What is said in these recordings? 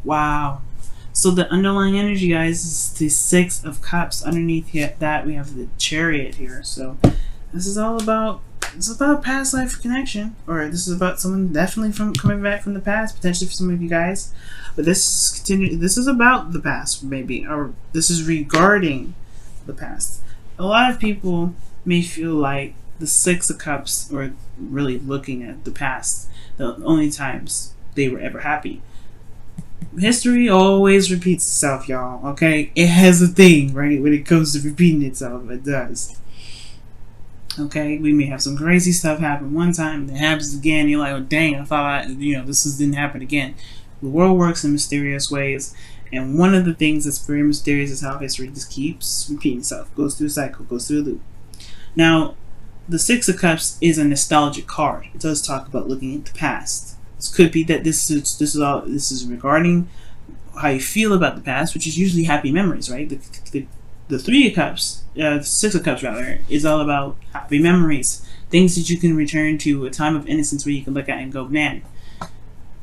Wow. So the underlying energy, guys, is the Six of Cups. Underneath that, we have the Chariot here. So this is all about, it's about past life connection, or this is about someone definitely from coming back from the past, potentially for some of you guys. But this is about the past, maybe, or this is regarding the past. A lot of people may feel like the Six of Cups, or really looking at the past, the only times they were ever happy. History always repeats itself, y'all. Okay, it has a thing, right? When it comes to repeating itself, it does. Okay, we may have some crazy stuff happen one time, and it happens again. You're like, oh dang, I thought didn't happen again. The world works in mysterious ways, and one of the things that's very mysterious is how history just keeps repeating itself, goes through a cycle, goes through a loop. Now, the Six of Cups is a nostalgic card. It does talk about looking at the past. This could be that this is regarding how you feel about the past, which is usually happy memories, right? The Three of Cups, the Six of Cups rather, is all about happy memories, things that you can return to, a time of innocence where you can look at and go, man,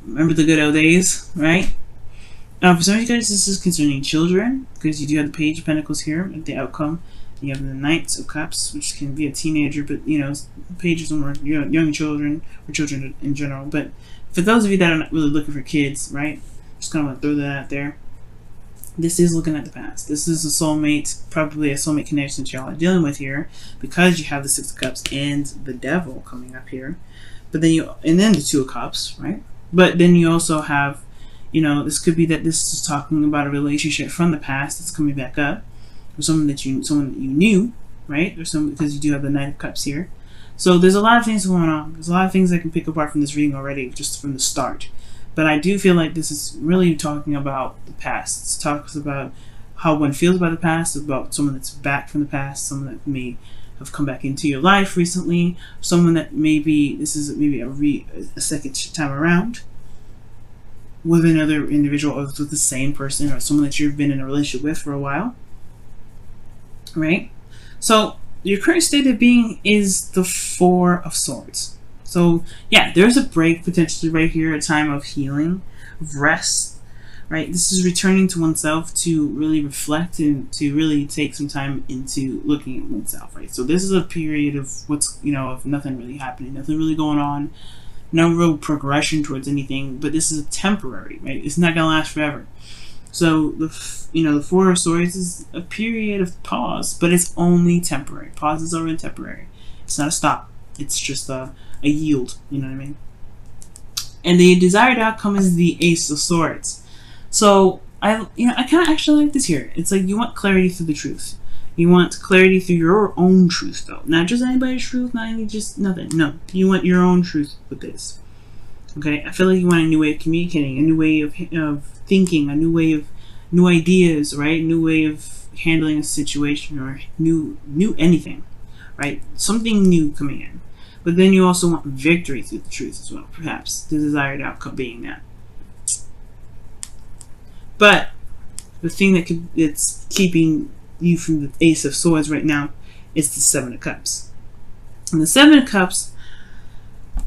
remember the good old days, right? For some of you guys, this is concerning children, because you do have the Page of Pentacles here at the outcome. You have the Knights of Cups, which can be a teenager, but pages are more young children, or children in general. But for those of you that are not really looking for kids, right? Just kind of want to throw that out there. This is looking at the past. This is a soulmate, probably a soulmate connection that y'all are dealing with here, because you have the Six of Cups and the Devil coming up here. But then then the Two of Cups, right? But then you also have, this could be that this is talking about a relationship from the past that's coming back up, or someone that you knew, right? Or because you do have the Knight of Cups here. So there's a lot of things going on. There's a lot of things I can pick apart from this reading already, just from the start. But I do feel like this is really talking about the past. It talks about how one feels about the past, about someone that's back from the past, someone that may have come back into your life recently, someone that this is maybe a second time around with another individual, or with the same person, or someone that you've been in a relationship with for a while, right? So your current state of being is the Four of Swords. So yeah, there's a break potentially right here, a time of healing, of rest, right? This is returning to oneself to really reflect and to really take some time into looking at oneself, right? So this is a period of of nothing really happening, nothing really going on, no real progression towards anything, but this is temporary, right? It's not gonna last forever. So the Four of Swords is a period of pause, but it's only temporary. Pauses are only temporary. It's not a stop. It's just a yield. You know what I mean? And the desired outcome is the Ace of Swords. So I kind of actually like this here. It's like you want clarity through the truth. You want clarity through your own truth, though, not just anybody's truth, just nothing. No, you want your own truth with this. Okay, I feel like you want a new way of communicating, a new way of thinking, a new way of new ideas, right? New way of handling a situation, or new anything, right? Something new coming in. But then you also want victory through the truth as well, perhaps the desired outcome being that. But the thing that's keeping you from the Ace of Swords right now is the Seven of Cups. And the Seven of Cups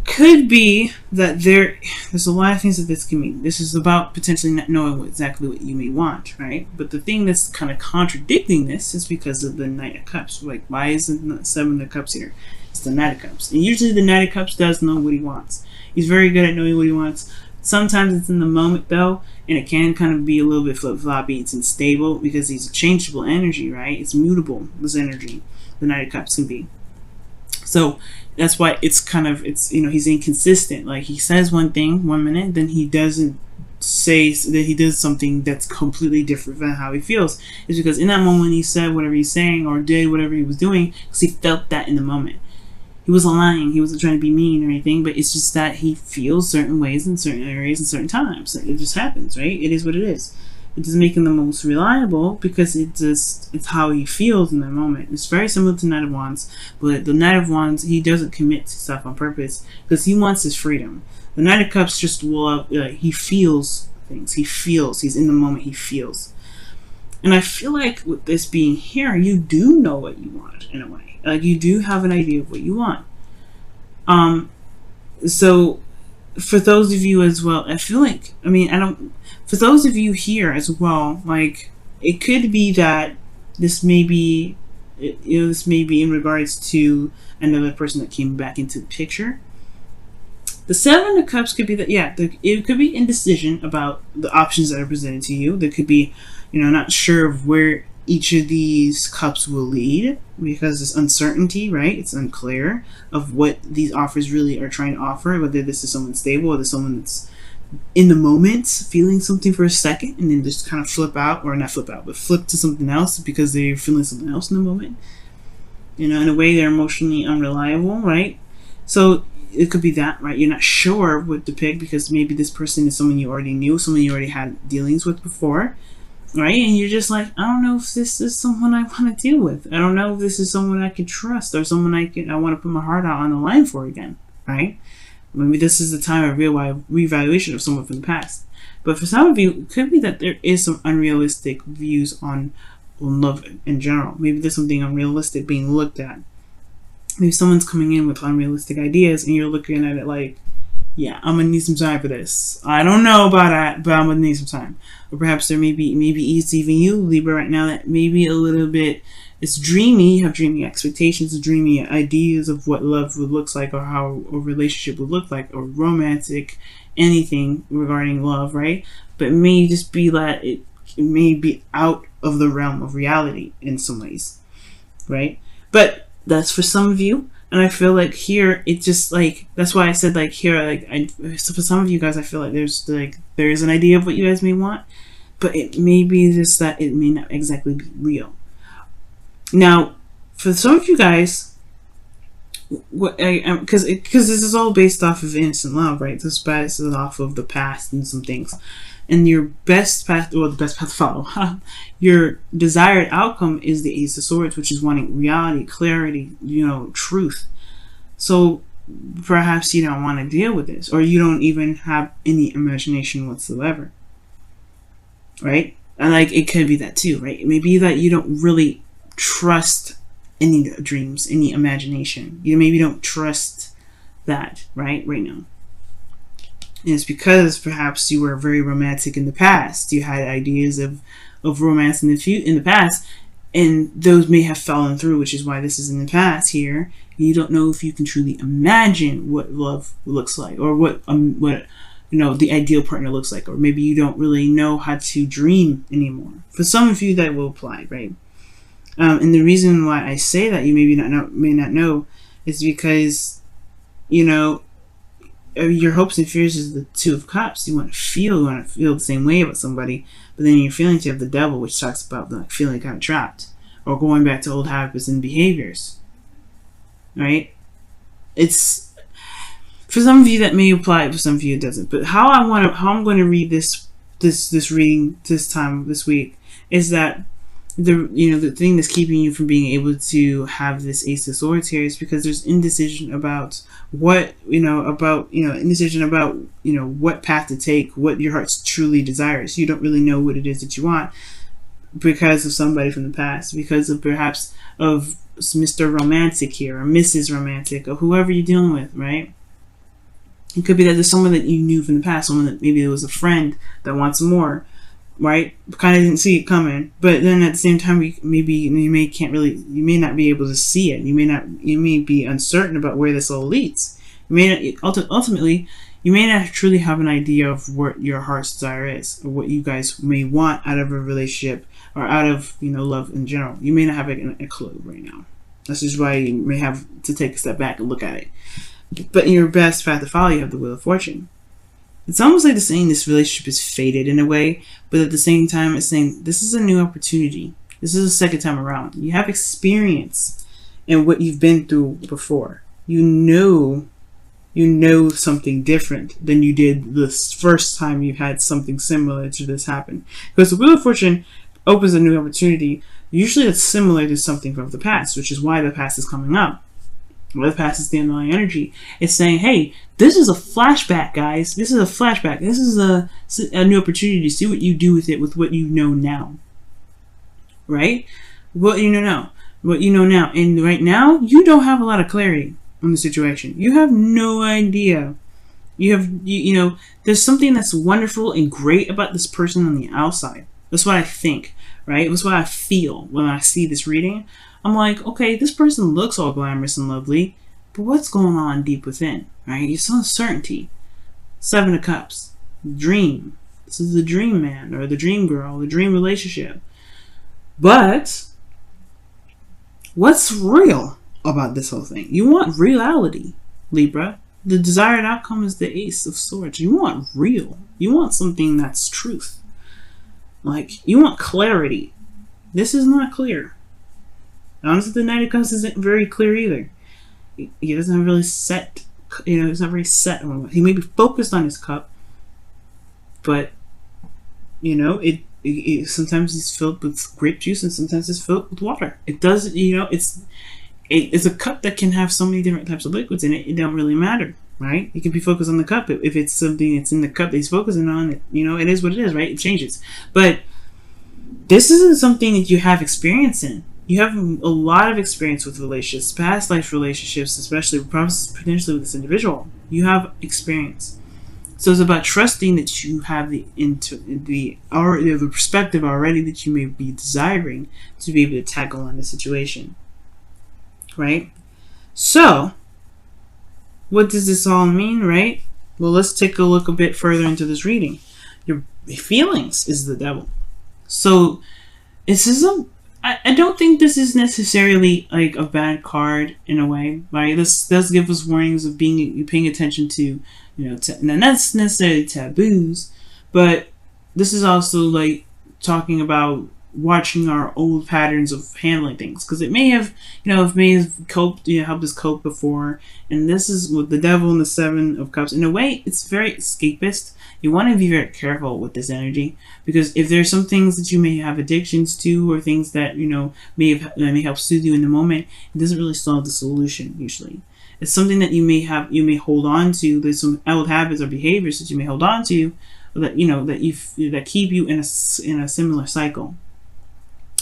could be that there's a lot of things that this can mean. This is about potentially not knowing exactly what you may want, right? But the thing that's kind of contradicting this is because of the Knight of Cups. Like, why isn't the Seven of Cups here? It's the Knight of Cups. And usually the Knight of Cups does know what he wants. He's very good at knowing what he wants. Sometimes it's in the moment, though, and it can kind of be a little bit flip-floppy. It's unstable because he's a changeable energy, right? It's mutable, this energy. The Knight of Cups can be. So that's why he's inconsistent. Like, he says one thing one minute, then he doesn't say that he does something that's completely different from how he feels. It's because in that moment he said whatever he's saying or did whatever he was doing because he felt that in the moment. He wasn't lying. He wasn't trying to be mean or anything, but it's just that he feels certain ways in certain areas and certain times. It just happens, right? It is what it is. It doesn't make him the most reliable because it's how he feels in that moment. It's very similar to Knight of Wands, but the Knight of Wands, he doesn't commit to stuff on purpose because he wants his freedom. The Knight of Cups just he feels things. He feels. He's in the moment. He feels. And I feel like with this being here, you do know what you want in a way. Like, you do have an idea of what you want. So for those of you as well, I feel like, I mean, I don't, for those of you here as well, like, it could be that this may be, this may be in regards to another person that came back into the picture. The Seven of Cups could be that, yeah, it could be indecision about the options that are presented to you. There could be, not sure of where each of these cups will lead because it's uncertainty, right? It's unclear of what these offers really are trying to offer, whether this is someone stable or this someone that's in the moment feeling something for a second and then just kind of flip out, or not flip out, but flip to something else because they're feeling something else in the moment. In a way, they're emotionally unreliable, right? So it could be that, right? You're not sure what to pick because maybe this person is someone you already knew, someone you already had dealings with before, right? And you're just like, I don't know if this is someone I want to deal with. I don't know if this is someone I can trust or someone I want to put my heart out on the line for again, right? Maybe this is the time of reevaluation of someone from the past. But for some of you, it could be that there is some unrealistic views on love in general. Maybe there's something unrealistic being looked at. Maybe someone's coming in with unrealistic ideas and you're looking at it like, yeah, I'm gonna need some time for this. I don't know about that, but I'm gonna need some time. Or perhaps there maybe it's even you, Libra, right now, that maybe a little bit, it's dreamy. You have dreamy expectations, dreamy ideas of what love would look like, or how a relationship would look like, or romantic, anything regarding love, right? But it may just be that it may be out of the realm of reality in some ways, right? But that's for some of you. And I feel like here, it just like, that's why I said like here, like so for some of you guys, I feel like there is an idea of what you guys may want, but it may be just that it may not exactly be real. Now, for some of you guys, because this is all based off of innocent love, right? This is off of the past and some things. And your best path, or the best path to follow, your desired outcome is the Ace of Swords, which is wanting reality, clarity, truth. So perhaps you don't want to deal with this, or you don't even have any imagination whatsoever, right? And like, it could be that too, right? It may be that you don't really trust any dreams, any imagination. You maybe don't trust that, right now. And it's because perhaps you were very romantic in the past. You had ideas of romance in the past, and those may have fallen through, which is why this is in the past here. You don't know if you can truly imagine what love looks like, or what the ideal partner looks like, or maybe you don't really know how to dream anymore. For some of you, that will apply, right? And the reason why I say that you may not know is because your hopes and fears is the Two of Cups. You want to feel the same way about somebody, but then your feelings, you have the Devil, which talks about like feeling kind of trapped or going back to old habits and behaviors. Right? It's for some of you that may apply, for some of you it doesn't. But how I'm going to read this reading this week is that the thing that's keeping you from being able to have this Ace of Swords here is because there's indecision about what indecision about what path to take, what your heart truly desires. You don't really know what it is that you want because of somebody from the past, because of perhaps of Mr. Romantic here, or Mrs. Romantic, or whoever you're dealing with, right? It could be that there's someone that you knew from the past, someone that maybe it was a friend that wants more, right? Kind of didn't see it coming, but then at the same time, you may not be able to see it. You may be uncertain about where this all leads. Ultimately, you may not truly have an idea of what your heart's desire is, or what you guys may want out of a relationship, or out of love in general. You may not have a clue right now. This is why you may have to take a step back and look at it. But in your best path to follow, you have the Wheel of Fortune. It's almost like it's saying this relationship is fated in a way, but at the same time, it's saying this is a new opportunity. This is a second time around. You have experience in what you've been through before. You know something different than you did the first time you had something similar to this happen. Because the Wheel of Fortune opens a new opportunity. Usually it's similar to something from the past, which is why the past is coming up. Where the past is the underlying energy. It's saying, hey, this is a flashback, guys. This is a flashback. This is a new opportunity to see what you do with it, with what you know now. Right? What you know now. What you know now. And right now, you don't have a lot of clarity on the situation. You have no idea You know, there's something that's wonderful and great about this person on the outside. That's what I think, right? That's what I feel when I see this reading. I'm like, okay, this person looks all glamorous and lovely, but what's going on deep within, right? It's uncertainty. 7 of Cups. Dream. This is the dream man or the dream girl, the dream relationship. But what's real about this whole thing? You want reality, Libra. The desired outcome is the Ace of Swords. You want real. You want something that's truth. Like, you want clarity. This is not clear. Honestly, the Knight of Cups isn't very clear either. He doesn't really set, you know, he's not very set on. He may be focused on his cup, but, you know, it sometimes it's filled with grape juice and sometimes it's filled with water. It does, you know, it's a cup that can have so many different types of liquids in it. It don't really matter, right? He can be focused on the cup. If it's something that's in the cup that he's focusing on, you know, it is what it is, right? It changes. But this isn't something that you have experience in. You have a lot of experience with relationships, past life relationships, especially potentially with this individual. You have experience. So it's about trusting that you have the perspective already that you may be desiring to be able to tackle on the situation. Right? So, what does this all mean, right? Well, let's take a look a bit further into this reading. Your feelings is the Devil. So, this is I don't think this is necessarily like a bad card in a way, right? This does give us warnings of paying attention to, you know, not necessarily taboos, but this is also like talking about watching our old patterns of handling things, because it may have, you know, coped, you know, helped us cope before. And this is with the Devil and the 7 of Cups. In a way, it's very escapist. You want to be very careful with this energy, because if there's some things that you may have addictions to, or things that, you know, may help soothe you in the moment, it doesn't really solve the solution usually. It's something that you may hold on to. There's some old habits or behaviors that you may hold on to that, you know, that keep you in a similar cycle.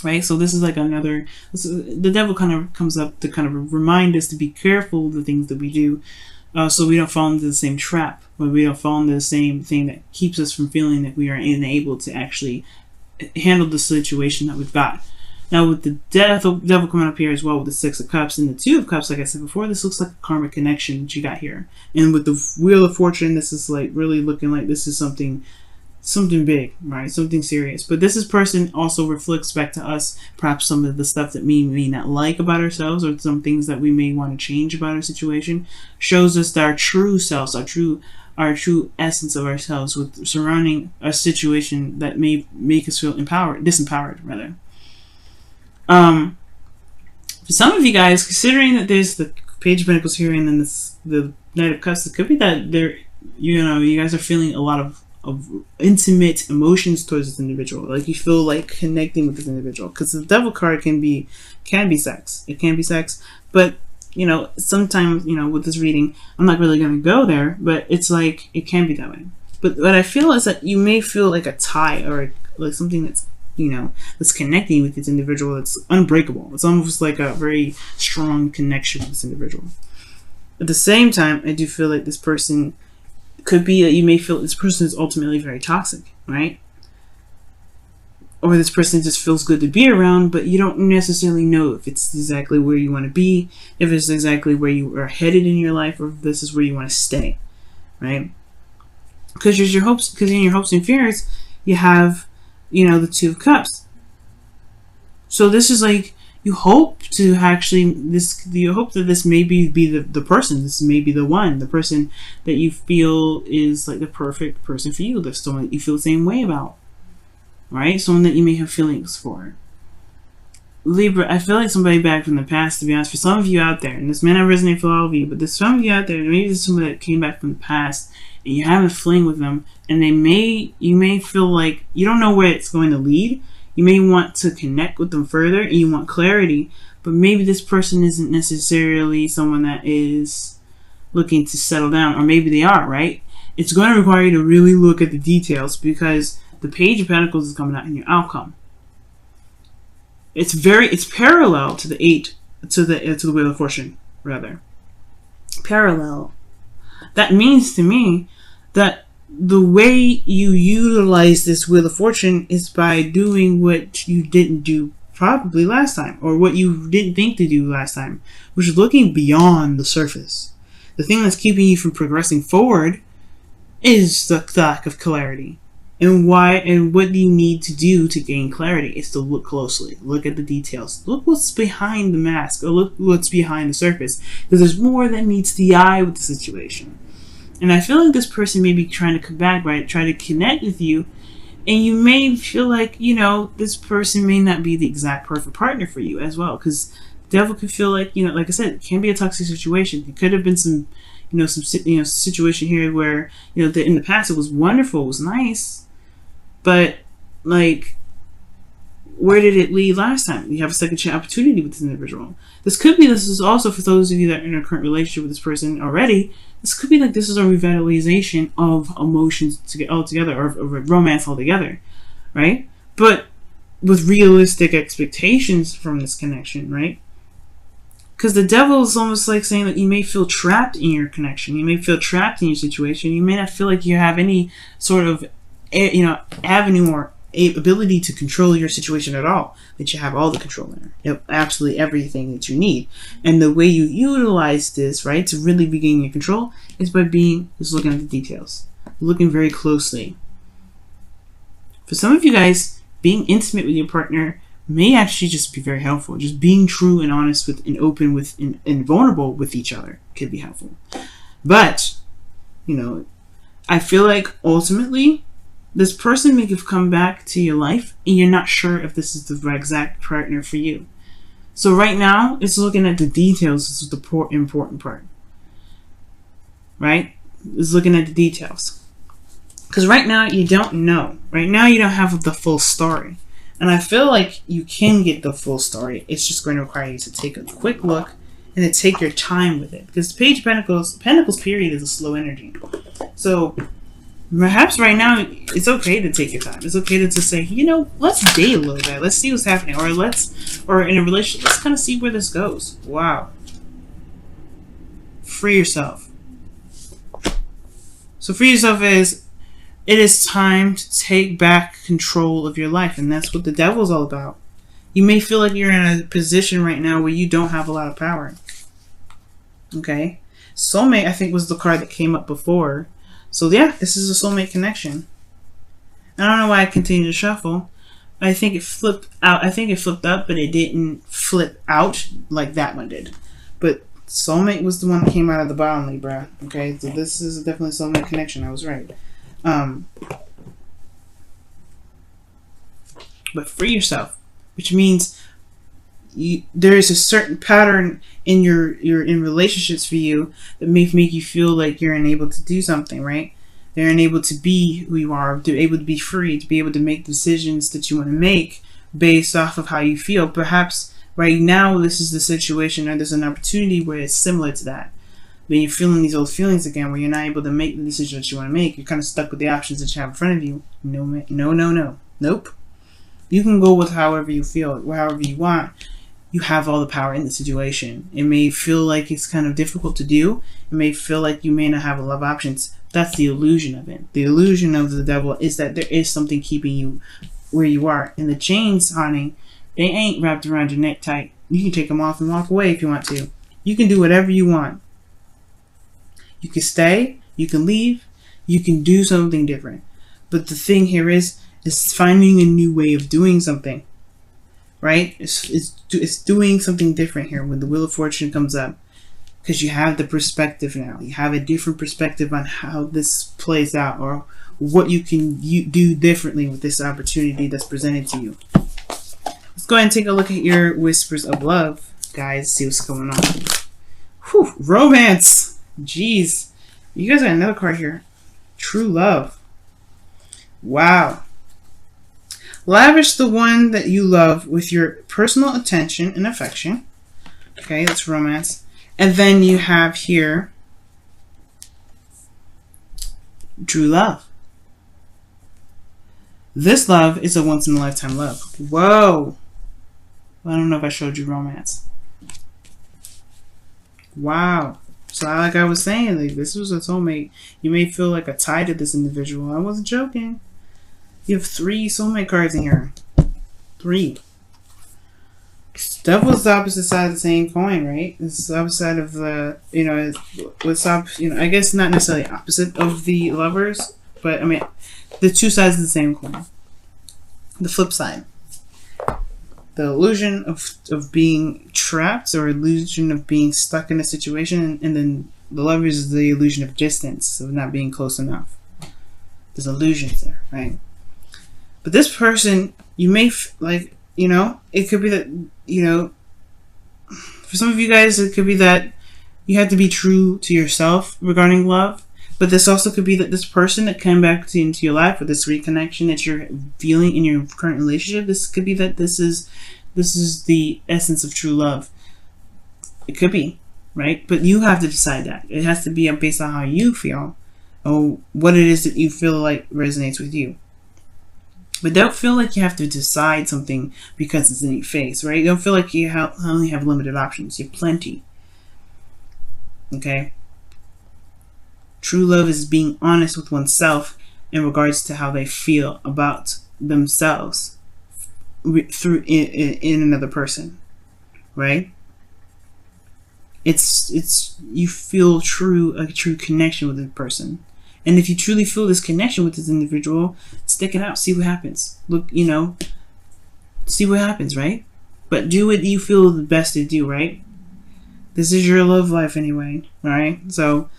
Right, so this is like the Devil kind of comes up to kind of remind us to be careful of the things that we do, so we don't fall into the same trap, or we don't fall into the same thing that keeps us from feeling that we are unable to actually handle the situation that we've got. Now, with the Devil coming up here as well, with the 6 of Cups and the 2 of Cups, like I said before, this looks like a karmic connection that you got here. And with the Wheel of Fortune, this is like really looking like this is something big, right? Something serious. But this person also reflects back to us perhaps some of the stuff that we may not like about ourselves, or some things that we may want to change about our situation. Shows us our true selves, our true essence of ourselves, with surrounding a situation that may make us feel disempowered rather. For some of you guys, considering that there's the Page of Pentacles here and then the Knight of Cups, it could be that you guys are feeling a lot of intimate emotions towards this individual. Like, you feel like connecting with this individual, because the Devil card can be sex. It can be sex, but, you know, sometimes, you know, with this reading, I'm not really going to go there, but it's like it can be that way. But what I feel is that you may feel like a tie, or like something that's, you know, that's connecting with this individual that's unbreakable. It's almost like a very strong connection with this individual. At the same time, I do feel like this person could be that you may feel this person is ultimately very toxic, right? Or this person just feels good to be around, but you don't necessarily know if it's exactly where you want to be, if it's exactly where you are headed in your life, or if this is where you want to stay, right? Because in your hopes and fears, you have, you know, the 2 of Cups. So this is like, you hope to actually, you hope that this may be the person, this may be the person that you feel is like the perfect person for you, there's someone that you feel the same way about, right? Someone that you may have feelings for. Libra, I feel like somebody back from the past, to be honest, for some of you out there, and this may not resonate for all of you, but there's some of you out there, maybe there's somebody that came back from the past, and you're having a fling with them, and you may feel like you don't know where it's going to lead. You may want to connect with them further, and you want clarity, but maybe this person isn't necessarily someone that is looking to settle down, or maybe they are, right? It's going to require you to really look at the details, because the Page of Pentacles is coming out in your outcome. It's parallel to the Wheel of Fortune, rather. Parallel. that means to me that the way you utilize this Wheel of Fortune is by doing what you didn't do probably last time, or what you didn't think to do last time, which is looking beyond the surface. The thing that's keeping you from progressing forward is the lack of clarity. And what you need to do to gain clarity is to look closely, look at the details, look what's behind the mask, or look what's behind the surface, because there's more that meets the eye with the situation. And I feel like this person may be trying to come back, right, try to connect with you, and you may feel like, you know, this person may not be the exact perfect partner for you as well, because the devil could feel like, you know, like I said, it can be a toxic situation. It could have been some situation here where, you know, in the past it was wonderful, it was nice, but like, where did it lead last time? You have a second chance opportunity with this individual. This is also for those of you that are in a current relationship with this person already. This could be like this is a revitalization of emotions altogether, or romance altogether, right? But with realistic expectations from this connection, right? Because the devil is almost like saying that you may feel trapped in your connection. You may feel trapped in your situation. You may not feel like you have any sort of, you know, avenue or ability to control your situation at all. That you have all the control in it, absolutely everything that you need. And the way you utilize this, right, to really regain your control is by just looking at the details, looking very closely. For some of you guys, being intimate with your partner may actually just be very helpful. Just being true and honest with, and open with, and vulnerable with each other could be helpful. But, you know, I feel like ultimately this person may have come back to your life and you're not sure if this is the exact partner for you. So right now, it's looking at the details. This is the important part. Right? It's looking at the details. Because right now, you don't know. Right now, you don't have the full story. And I feel like you can get the full story. It's just going to require you to take a quick look and to take your time with it. Because the Page of Pentacles period is a slow energy. So perhaps right now, it's okay to take your time. It's okay to say, you know, let's date a little bit. Let's see what's happening. Or in a relationship, let's kind of see where this goes. Wow. Free yourself. So free yourself it is time to take back control of your life. And that's what the devil's all about. You may feel like you're in a position right now where you don't have a lot of power. Okay? Soulmate, I think, was the card that came up before. So yeah, this is a soulmate connection. I don't know why I continue to shuffle. I think it flipped out. I think it flipped up, but it didn't flip out like that one did. But soulmate was the one that came out of the bottom, Libra. Okay, so this is definitely a soulmate connection. I was right. But free yourself, which means there is a certain pattern in your in relationships for you that may make you feel like you're unable to do something, right? They're unable to be who you are, to be able to be free, to be able to make decisions that you want to make based off of how you feel. Perhaps right now this is the situation, or there's an opportunity where it's similar to that. When you're feeling these old feelings again, where you're not able to make the decision that you want to make, you're kind of stuck with the options that you have in front of you. Nope. You can go with however you feel, however you want. You have all the power in the situation. It may feel like it's kind of difficult to do. It may feel like you may not have a lot of options. That's the illusion of it. The illusion of the devil is that there is something keeping you where you are. And the chains, honey, they ain't wrapped around your neck tight. You can take them off and walk away if you want to. You can do whatever you want. You can stay, you can leave, you can do something different. But the thing here is finding a new way of doing something, right? It's doing something different here when the Wheel of Fortune comes up, because you have the perspective now. You have a different perspective on how this plays out, or what you can do differently with this opportunity that's presented to you. Let's go ahead and take a look at your whispers of love, guys. See what's going on. Whew, romance. Jeez, you guys got another card here. True love. Wow. Lavish the one that you love with your personal attention and affection. Okay, that's romance. And then you have here true love. This love is a once-in-a-lifetime love. Whoa. I don't know if I showed you romance. Wow. So like I was saying, like this was a soulmate. You may feel like a tie to this individual. I wasn't joking. You have 3 soulmate cards in here. 3. Devil's the opposite side of the same coin, right? It's the opposite side of the, what's up, I guess not necessarily opposite of the lovers, but I mean, the 2 sides of the same coin. The flip side. The illusion of being trapped, or illusion of being stuck in a situation, and then the lovers is the illusion of distance, of not being close enough. There's illusions there, right? But this person, you may it could be that, for some of you guys, it could be that you have to be true to yourself regarding love. But this also could be that this person that came back into your life, or this reconnection that you're feeling in your current relationship, this could be that this is the essence of true love. It could be, right? But you have to decide that. It has to be based on how you feel, or what it is that you feel like resonates with you. But don't feel like you have to decide something because it's in your face, right? Don't feel like you only have limited options. You have plenty. Okay? True love is being honest with oneself in regards to how they feel about themselves through in another person, right? It's you feel a true connection with the person, and if you truly feel this connection with this individual, stick it out, see what happens. Look, see what happens, right? But do what you feel the best to do, right? This is your love life anyway, all right? So.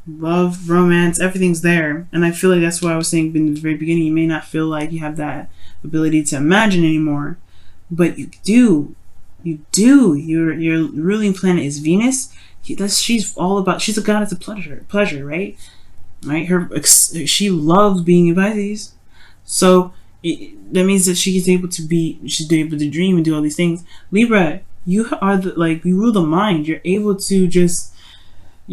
Love, romance, everything's there. And I feel like that's what I was saying in the very beginning. You may not feel like you have that ability to imagine anymore, but you do. You do. Your ruling planet is Venus. She's a goddess of pleasure, right? Right? She loves being in Pisces. So that means that she's able to dream and do all these things. Libra, you rule the mind. You're able to just,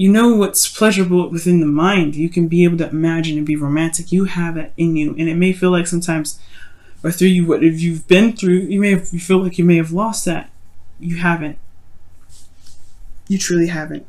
what's pleasurable within the mind. You can be able to imagine and be romantic. You have that in you. And it may feel like sometimes, or through you, what if you've been through, you feel like you may have lost that. You haven't. You truly haven't.